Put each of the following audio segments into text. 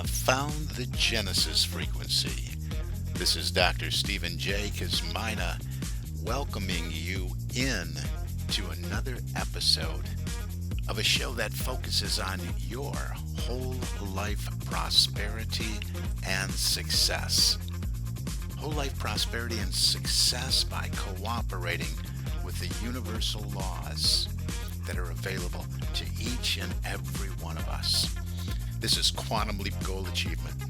have found the Genesis frequency. This is Dr. Stephen J. Kazmina welcoming you in to another episode of a show that focuses on your whole life prosperity and success. Whole life prosperity and success by cooperating with the universal laws that are available to each and every one of us. This is Quantum Leap Goal Achievement,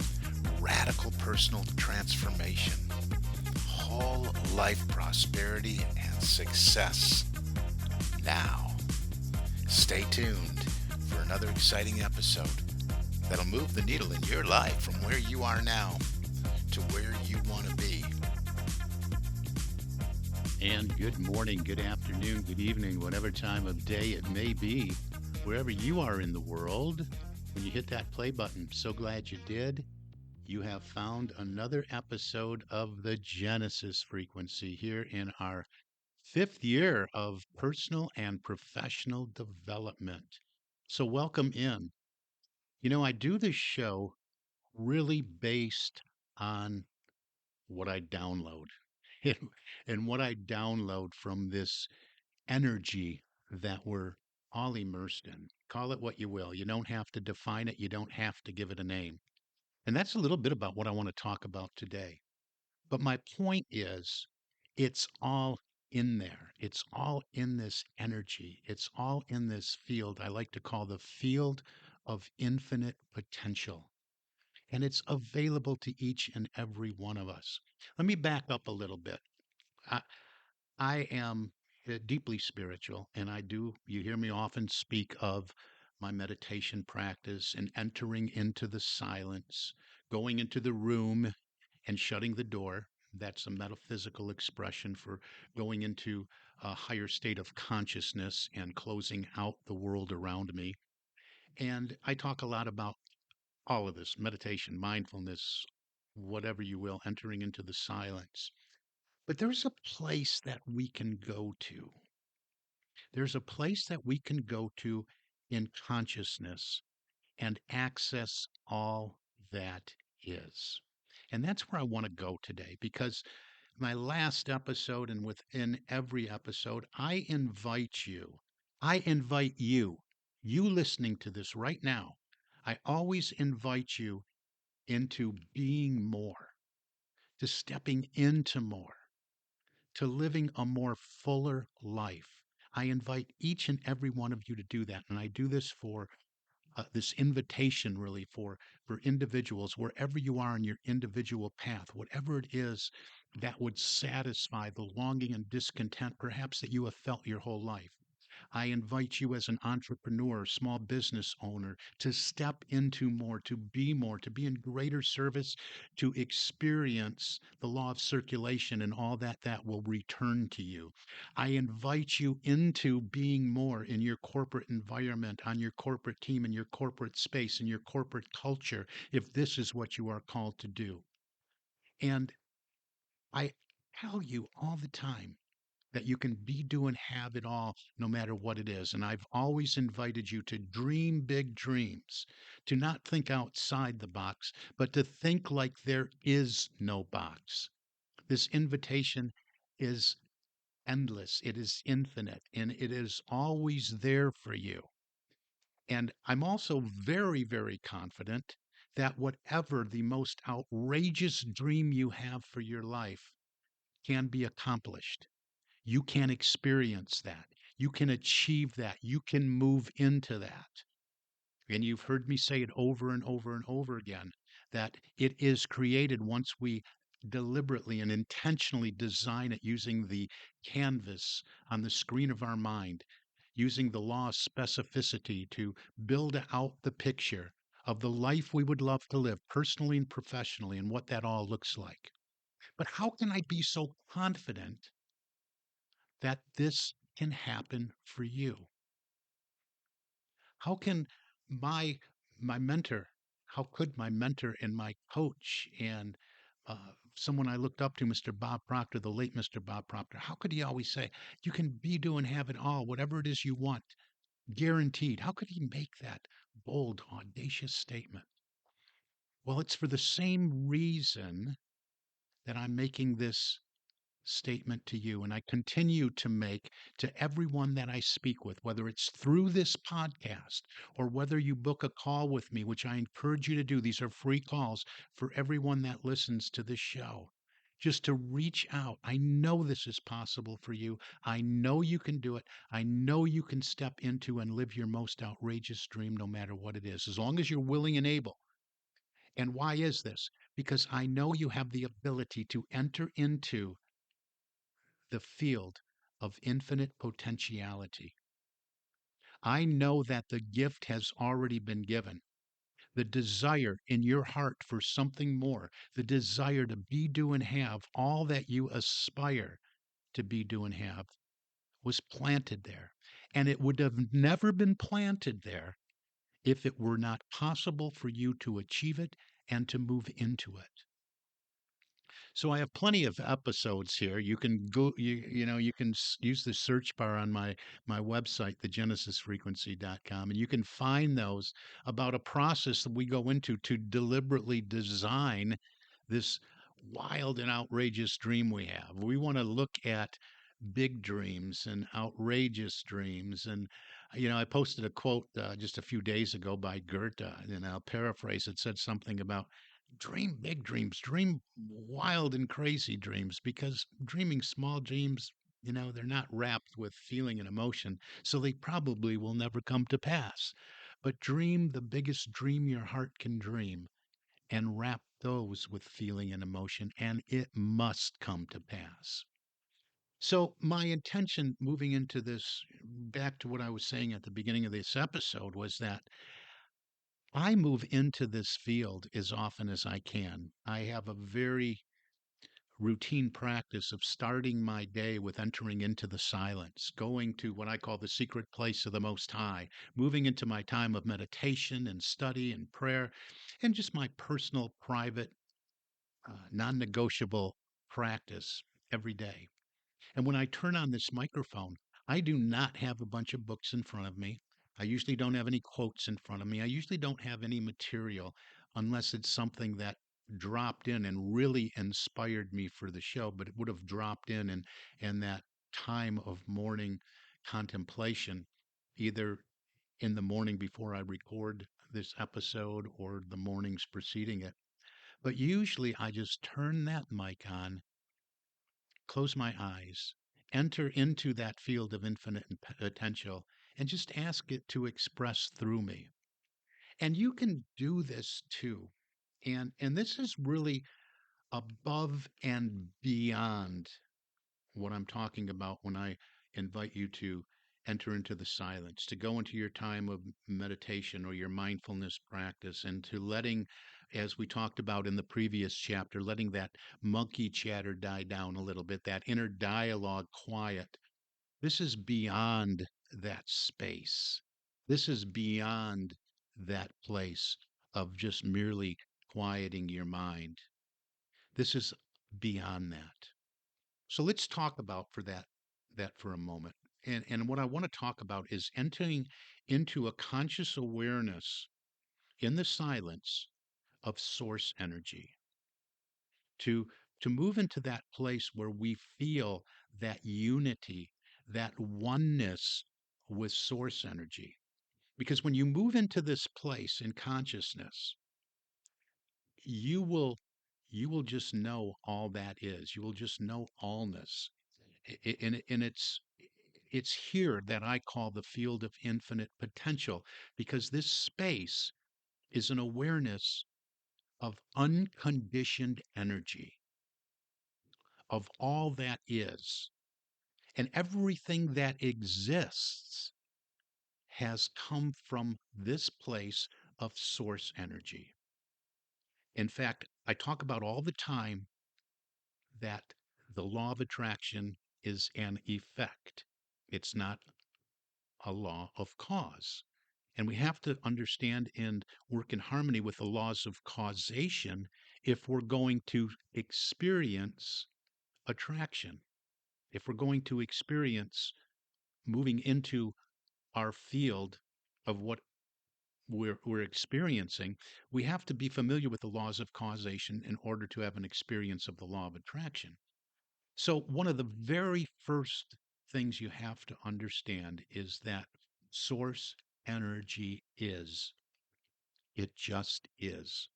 radical personal transformation, whole life prosperity and success. Now, stay tuned for another exciting episode that'll move the needle in your life from where you are now to where you want to be. And good morning, good afternoon, good evening, whatever time of day it may be, wherever you are in the world. When you hit that play button, so glad you did. You have found another episode of the Genesis frequency here in our fifth year of personal and professional development. So, welcome in. I do this show really based on what I download and what I download from this energy that we're all immersed in. Call it what you will. You don't have to define it, you don't have to give it a name. And that's a little bit about what I want to talk about today. But my point is, it's all in there. It's all in this energy. It's all in this field I like to call the field of infinite potential. And it's available to each and every one of us. Let me back up a little bit. I, I am deeply spiritual, and you hear me often speak of my meditation practice and entering into the silence, going into the room and shutting the door. That's a metaphysical expression for going into a higher state of consciousness and closing out the world around me. And I talk a lot about all of this meditation, mindfulness, whatever you will, entering into the silence. But there's a place that we can go to. There's a place that we can go to in consciousness and access all that is. And that's where I want to go today because my last episode and within every episode, I invite you listening to this right now, I always invite you into being more, to stepping into more, to living a more fuller life. I invite each and every one of you to do that. And I do this for this invitation really for individuals wherever you are in your individual path, whatever it is that would satisfy the longing and discontent perhaps that you have felt your whole life. I invite you as an entrepreneur, small business owner, to step into more, to be in greater service, to experience the law of circulation and all that will return to you. I invite you into being more in your corporate environment, on your corporate team, in your corporate space, in your corporate culture, if this is what you are called to do. And I tell you all the time, that you can be, do, and have it all no matter what it is. And I've always invited you to dream big dreams, to not think outside the box, but to think like there is no box. This invitation is endless, it is infinite, and it is always there for you. And I'm also very, very confident that whatever the most outrageous dream you have for your life can be accomplished. You can experience that. You can achieve that. You can move into that. And you've heard me say it over and over and over again that it is created once we deliberately and intentionally design it using the canvas on the screen of our mind, using the law of specificity to build out the picture of the life we would love to live personally and professionally and what that all looks like. But how can I be so confident that this can happen for you? How can my my mentor, how could my mentor and my coach and someone I looked up to, Mr. Bob Proctor, the late Mr. Bob Proctor, how could he always say, you can be, do, and have it all, whatever it is you want, guaranteed? How could he make that bold, audacious statement? Well, it's for the same reason that I'm making this statement to you, and I continue to make to everyone that I speak with, whether it's through this podcast or whether you book a call with me, which I encourage you to do. These are free calls for everyone that listens to this show. Just to reach out. I know this is possible for you. I know you can do it. I know you can step into and live your most outrageous dream, no matter what it is, as long as you're willing and able. And why is this? Because I know you have the ability to enter into the field of infinite potentiality. I know that the gift has already been given. The desire in your heart for something more, the desire to be, do, and have all that you aspire to be, do, and have was planted there. And it would have never been planted there if it were not possible for you to achieve it and to move into it. So I have plenty of episodes here. You can go, you can use the search bar on my website, thegenesisfrequency.com, and you can find those about a process that we go into to deliberately design this wild and outrageous dream we have. We want to look at big dreams and outrageous dreams. And, I posted a quote just a few days ago by Goethe, and I'll paraphrase. It said something about dream big dreams, dream wild and crazy dreams, because dreaming small dreams, they're not wrapped with feeling and emotion, so they probably will never come to pass. But dream the biggest dream your heart can dream and wrap those with feeling and emotion, and it must come to pass. So, my intention moving into this, back to what I was saying at the beginning of this episode, was that I move into this field as often as I can. I have a very routine practice of starting my day with entering into the silence, going to what I call the secret place of the Most High, moving into my time of meditation and study and prayer, and just my personal, private, non negotiable practice every day. And when I turn on this microphone, I do not have a bunch of books in front of me. I usually don't have any quotes in front of me. I usually don't have any material unless it's something that dropped in and really inspired me for the show, but it would have dropped in and that time of morning contemplation, either in the morning before I record this episode or the mornings preceding it. But usually I just turn that mic on, close my eyes, enter into that field of infinite potential, and just ask it to express through me. And you can do this too. And this is really above and beyond what I'm talking about when I invite you to enter into the silence, to go into your time of meditation or your mindfulness practice, and to letting, as we talked about in the previous chapter, letting that monkey chatter die down a little bit, that inner dialogue quiet. This is beyond that space. This is beyond that place of just merely quieting your mind. This is beyond that. So let's talk about that for a moment. And what I want to talk about is entering into a conscious awareness in the silence of source energy. To to move into that place where we feel that unity, that oneness with source energy. Because when you move into this place in consciousness, you will you will just know all that is. You will just know allness. And it's here that I call the field of infinite potential, because this space is an awareness of unconditioned energy, of all that is. And everything that exists has come from this place of source energy. In fact, I talk about all the time that the law of attraction is an effect. It's not a law of cause. And we have to understand and work in harmony with the laws of causation if we're going to experience attraction, if we're going to experience moving into our field of what we're experiencing, we have to be familiar with the laws of causation in order to have an experience of the law of attraction. So, one of the very first things you have to understand is that source energy is. It just is.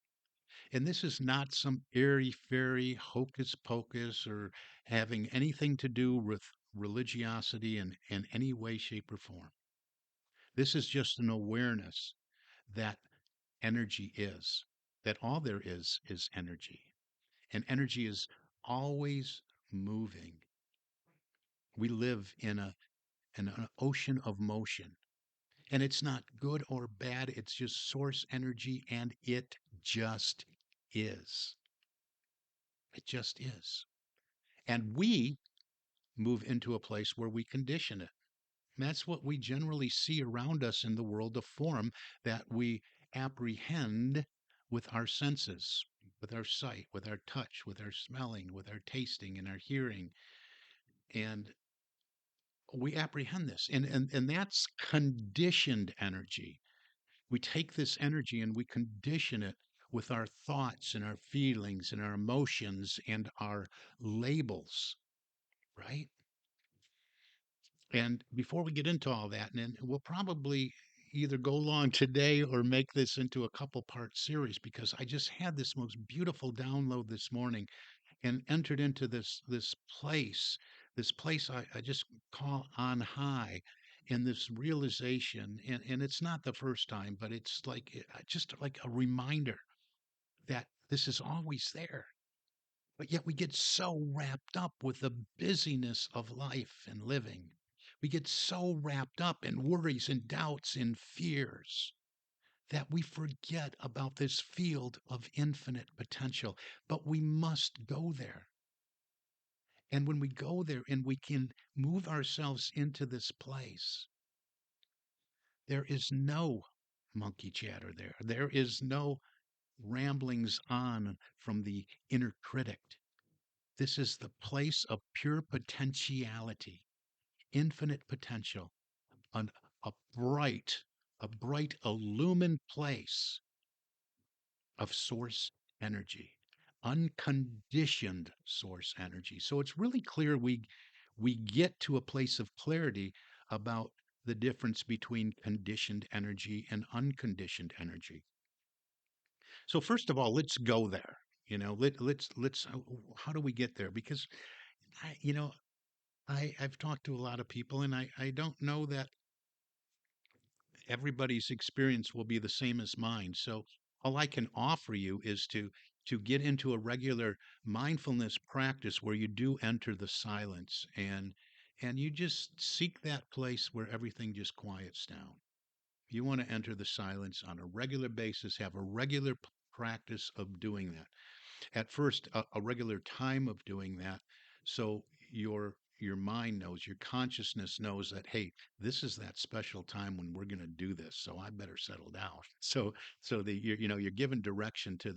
And this is not some airy fairy hocus pocus or having anything to do with religiosity in any way, shape, or form. This is just an awareness that energy is, that all there is energy. And energy is always moving. We live in an ocean of motion. And it's not good or bad, it's just source energy, and it just is. It just is. And we move into a place where we condition it. And that's what we generally see around us in the world of form that we apprehend with our senses, with our sight, with our touch, with our smelling, with our tasting, and our hearing. And we apprehend this. And that's conditioned energy. We take this energy and we condition it with our thoughts and our feelings and our emotions and our labels, right? And before we get into all that, and we'll probably either go long today or make this into a couple part series because I just had this most beautiful download this morning and entered into this place I just call on high in this realization. And it's not the first time, but it's like just like a reminder that this is always there. But yet we get so wrapped up with the busyness of life and living. We get so wrapped up in worries and doubts and fears that we forget about this field of infinite potential. But we must go there. And when we go there and we can move ourselves into this place, there is no monkey chatter there. There is no ramblings on from the inner critic. This is the place of pure potentiality, infinite potential, an, a bright, a bright, illumined place of source energy, unconditioned source energy. So it's really clear we get to a place of clarity about the difference between conditioned energy and unconditioned energy. So first of all, let's go there. Let's how do we get there? Because I've talked to a lot of people, and I don't know that everybody's experience will be the same as mine. So all I can offer you is to get into a regular mindfulness practice where you do enter the silence and you just seek that place where everything just quiets down. You want to enter the silence on a regular basis, have a regular practice of doing that. At first, a regular time of doing that, so your mind knows, your consciousness knows that, hey, this is that special time when we're going to do this, so I better settle down. So you're given direction to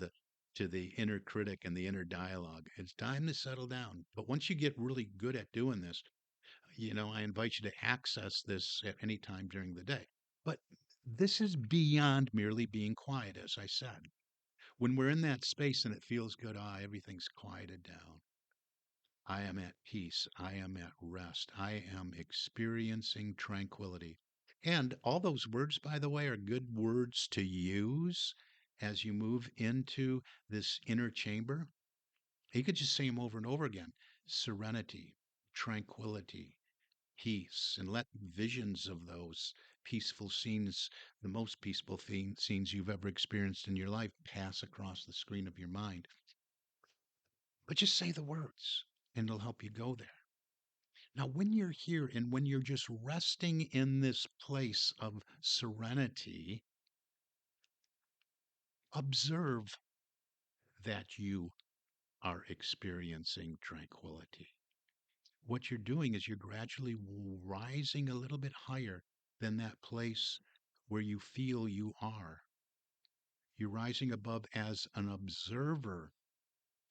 the inner critic and the inner dialogue. It's time to settle down. But once you get really good at doing this, I invite you to access this at any time during the day. But this is beyond merely being quiet, as I said. When we're in that space and it feels good, everything's quieted down. I am at peace. I am at rest. I am experiencing tranquility. And all those words, by the way, are good words to use as you move into this inner chamber. You could just say them over and over again: serenity, tranquility, peace, and let visions of those peaceful scenes, the most peaceful scenes you've ever experienced in your life, pass across the screen of your mind. But just say the words and it'll help you go there. Now, when you're here and when you're just resting in this place of serenity, observe that you are experiencing tranquility. What you're doing is you're gradually rising a little bit higher than that place where you feel you are. You're rising above as an observer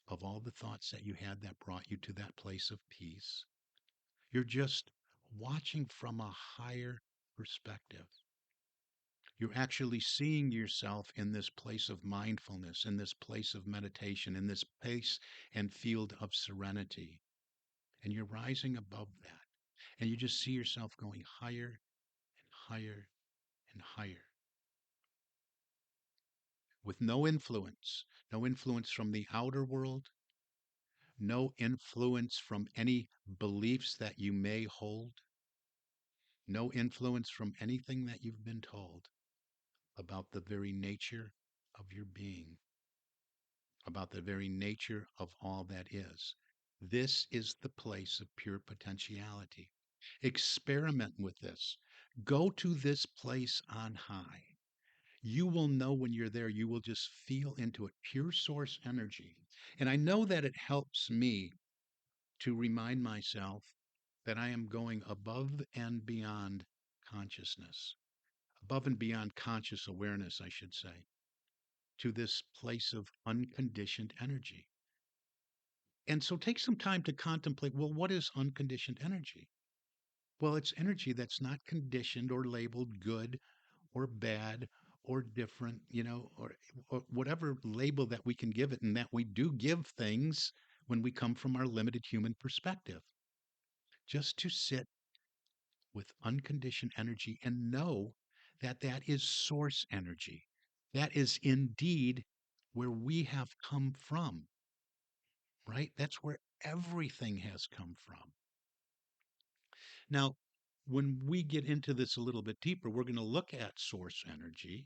of all the thoughts that you had that brought you to that place of peace. You're just watching from a higher perspective. You're actually seeing yourself in this place of mindfulness, in this place of meditation, in this place and field of serenity. And you're rising above that. And you just see yourself going higher and higher and higher with no influence from the outer world, no influence from any beliefs that you may hold, no influence from anything that you've been told about the very nature of your being, about the very nature of all that is. This is the place of pure potentiality. Experiment with this. Go to this place on high. You will know when you're there, you will just feel into it, pure source energy. And I know that it helps me to remind myself that I am going above and beyond consciousness, above and beyond conscious awareness, I should say, to this place of unconditioned energy. And so take some time to contemplate, well, what is unconditioned energy? Well, it's energy that's not conditioned or labeled good or bad or different, or whatever label that we can give it, and that we do give things when we come from our limited human perspective. Just to sit with unconditioned energy and know that that is source energy. That is indeed where we have come from, right? That's where everything has come from. Now, when we get into this a little bit deeper, we're going to look at source energy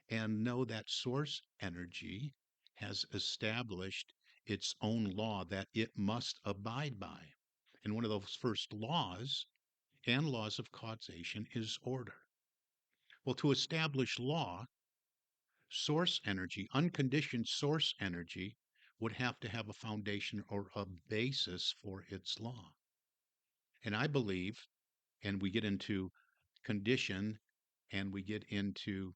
and know that source energy has established its own law that it must abide by. And one of those first laws and laws of causation is order. Well, to establish law, source energy, unconditioned source energy, would have to have a foundation or a basis for its law. And I believe, and we get into condition and we get into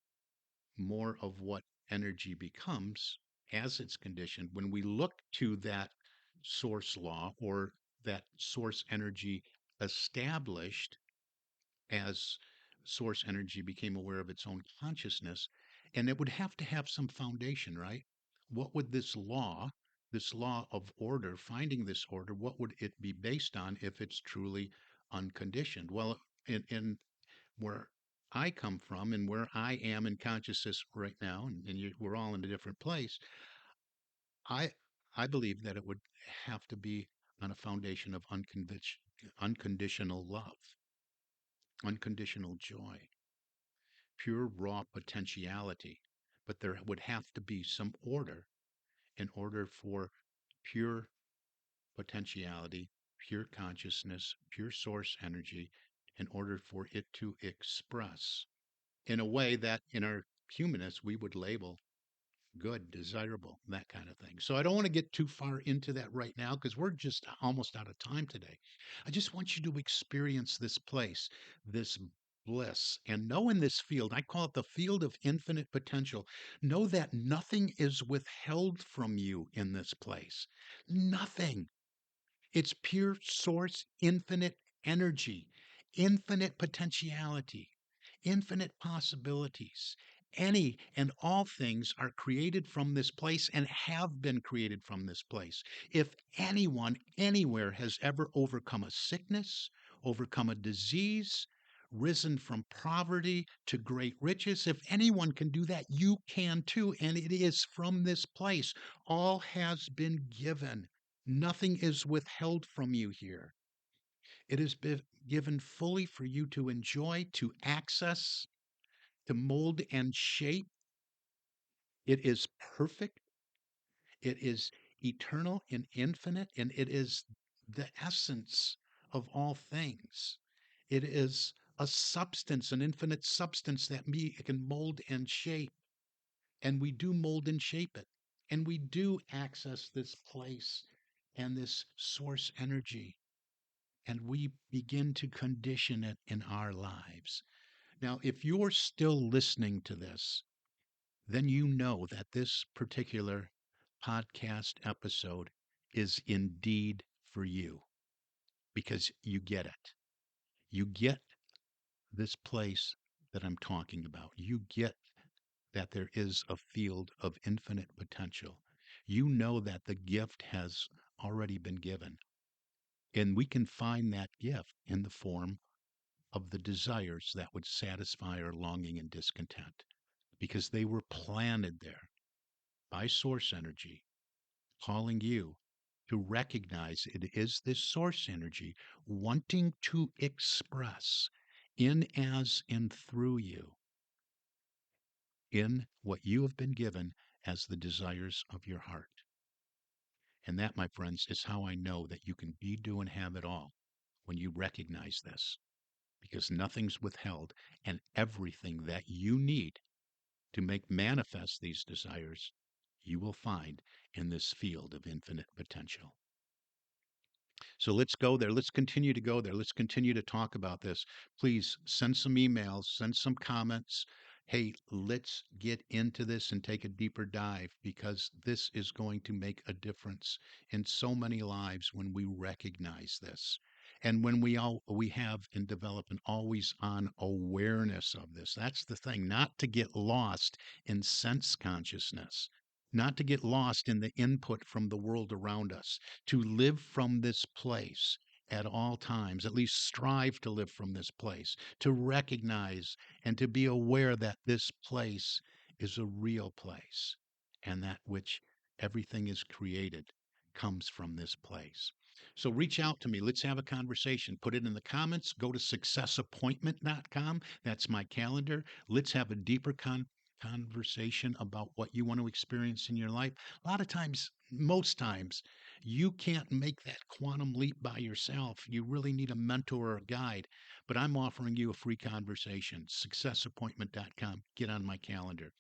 more of what energy becomes as it's conditioned, when we look to that source law or that source energy established as source energy became aware of its own consciousness, and it would have to have some foundation, right? What would this law of order, finding this order, what would it be based on if it's truly unconditioned? Well, in where I come from and where I am in consciousness right now, and we're all in a different place, I I believe that it would have to be on a foundation of unconditional love, unconditional joy, pure raw potentiality. But there would have to be some order in order for pure potentiality, pure consciousness, pure source energy, in order for it to express in a way that in our humanness we would label good, desirable, that kind of thing. So I don't want to get too far into that right now because we're just almost out of time today. I just want you to experience this place, this bliss, and know in this field, I call it the field of infinite potential. Know that nothing is withheld from you in this place. Nothing. It's pure source, infinite energy, infinite potentiality, infinite possibilities. Any and all things are created from this place and have been created from this place. If anyone anywhere has ever overcome a sickness, overcome a disease, risen from poverty to great riches, if anyone can do that, you can too. And it is from this place. All has been given. Nothing is withheld from you here. It has been given fully for you to enjoy, to access, to mold and shape. It is perfect. It is eternal and infinite, and it is the essence of all things. It is a substance, an infinite substance that it can mold and shape. And we do mold and shape it. And we do access this place and this source energy. And we begin to condition it in our lives. Now, if you're still listening to this, then you know that this particular podcast episode is indeed for you because you get it. You get this place that I'm talking about. You get that there is a field of infinite potential. You know that the gift has already been given. And we can find that gift in the form of the desires that would satisfy our longing and discontent because they were planted there by source energy, calling you to recognize it is this source energy wanting to express in, as, and through you in what you have been given as the desires of your heart. And that, my friends, is how I know that you can be, do, and have it all when you recognize this, because nothing's withheld, and everything that you need to make manifest these desires, you will find in this field of infinite potential. So let's go there. Let's continue to go there. Let's continue to talk about this. Please send some emails, send some comments. Hey, let's get into this and take a deeper dive because this is going to make a difference in so many lives when we recognize this. And when we have and develop an always on awareness of this. That's the thing, not to get lost in sense consciousness, not to get lost in the input from the world around us, to live from this place at all times, at least strive to live from this place, to recognize and to be aware that this place is a real place and that which everything is created comes from this place. So reach out to me. Let's have a conversation. Put it in the comments. Go to successappointment.com. That's my calendar. Let's have a deeper conversation about what you want to experience in your life. A lot of times, most times, you can't make that quantum leap by yourself. You really need a mentor or a guide. But I'm offering you a free conversation. Successappointment.com. Get on my calendar.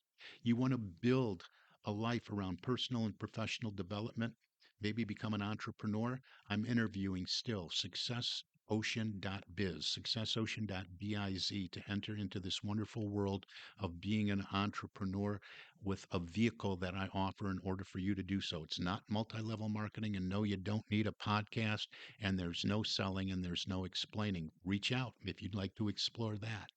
You want to build a life around personal and professional development, maybe become an entrepreneur. I'm interviewing still successocean.biz, successocean.biz to enter into this wonderful world of being an entrepreneur with a vehicle that I offer in order for you to do so. It's not multi-level marketing, and no, you don't need a podcast, and there's no selling and there's no explaining. Reach out if you'd like to explore that.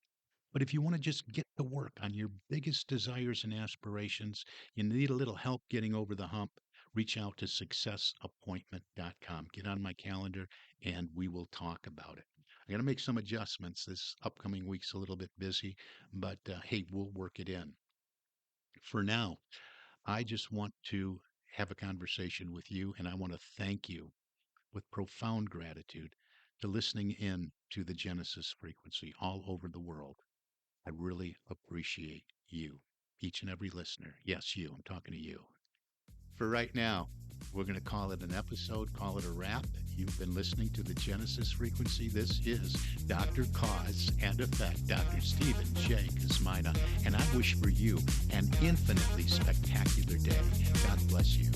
But if you want to just get to work on your biggest desires and aspirations, you need a little help getting over the hump, reach out to successappointment.com. Get on my calendar and we will talk about it. I got to make some adjustments. This upcoming week's a little bit busy, but hey, we'll work it in. For now, I just want to have a conversation with you, and I want to thank you with profound gratitude to listening in to the Genesis frequency all over the world. I really appreciate you, each and every listener. Yes, you. I'm talking to you. For right now, we're going to call it an episode, call it a wrap. You've been listening to the Genesis frequency. This is Dr. Cause and Effect, Dr. Stephen J. Kosmina, and I wish for you an infinitely spectacular day. God bless you.